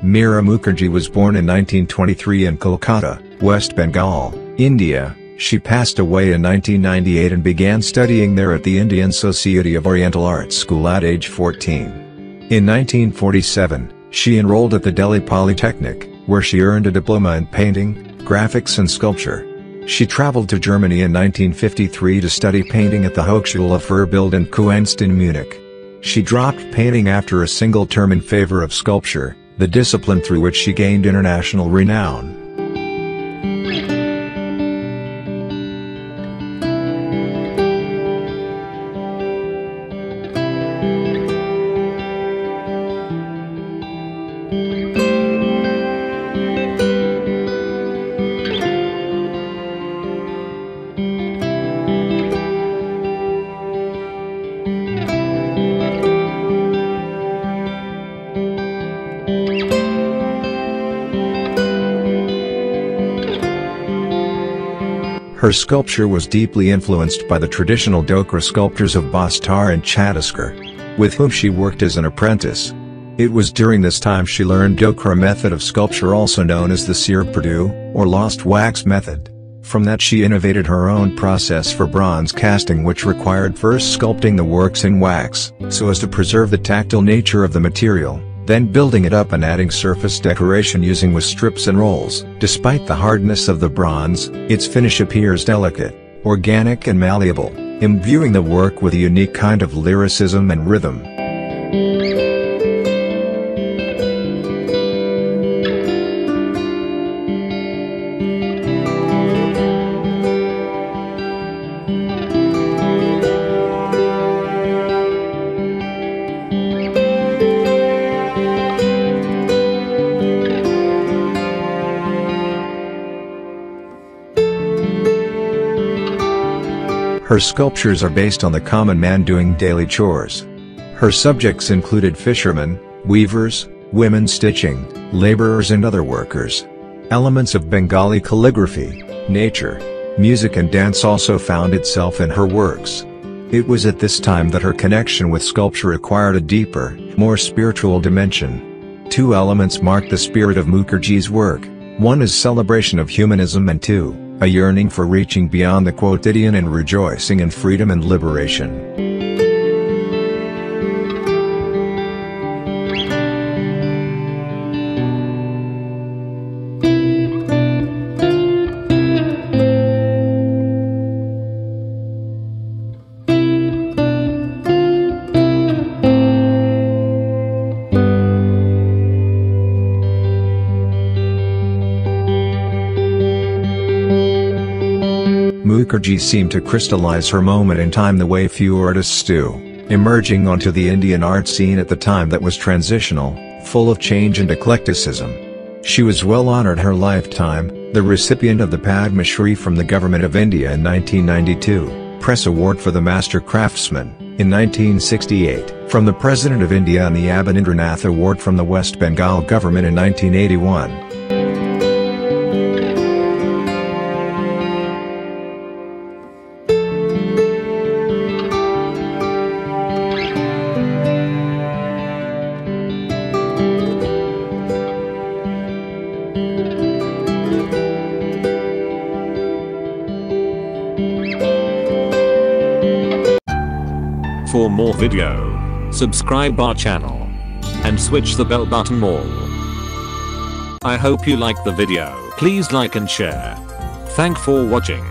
Meera Mukherjee was born in 1923 in Kolkata, West Bengal, India. She passed away in 1998 and began studying there at the Indian Society of Oriental Art School at age 14. In 1947, she enrolled at the Delhi Polytechnic, where she earned a diploma in painting, graphics and sculpture. She traveled to Germany in 1953 to study painting at the Hochschule für Bildende Kuenste in Munich. She dropped painting after a single term in favor of sculpture, the discipline through which she gained international renown. Her sculpture was deeply influenced by the traditional Dhokra sculptors of Bastar and Chhatisgarh, with whom she worked as an apprentice. It was during this time she learned Dhokra method of sculpture, also known as the cire perdue, or lost wax method. From that she innovated her own process for bronze casting, which required first sculpting the works in wax, so as to preserve the tactile nature of the material, then building it up and adding surface decoration using with strips and rolls. Despite the hardness of the bronze, its finish appears delicate, organic and malleable, imbuing the work with a unique kind of lyricism and rhythm. Her sculptures are based on the common man doing daily chores. Her subjects included fishermen, weavers, women stitching, laborers and other workers. Elements of Bengali calligraphy, nature, music and dance also found itself in her works. It was at this time that her connection with sculpture acquired a deeper, more spiritual dimension. Two elements mark the spirit of Mukherjee's work: one is celebration of humanism and two, a yearning for reaching beyond the quotidian and rejoicing in freedom and liberation. Mukherjee seemed to crystallize her moment in time the way few artists do, emerging onto the Indian art scene at the time that was transitional, full of change and eclecticism. She was well honored her lifetime, the recipient of the Padma Shri from the Government of India in 1992, Press Award for the Master Craftsman, in 1968, from the President of India and the Abhinandranath Award from the West Bengal Government in 1981. For more video, subscribe our channel and switch the bell button all. I hope you like the video. Please like and share. Thank for watching.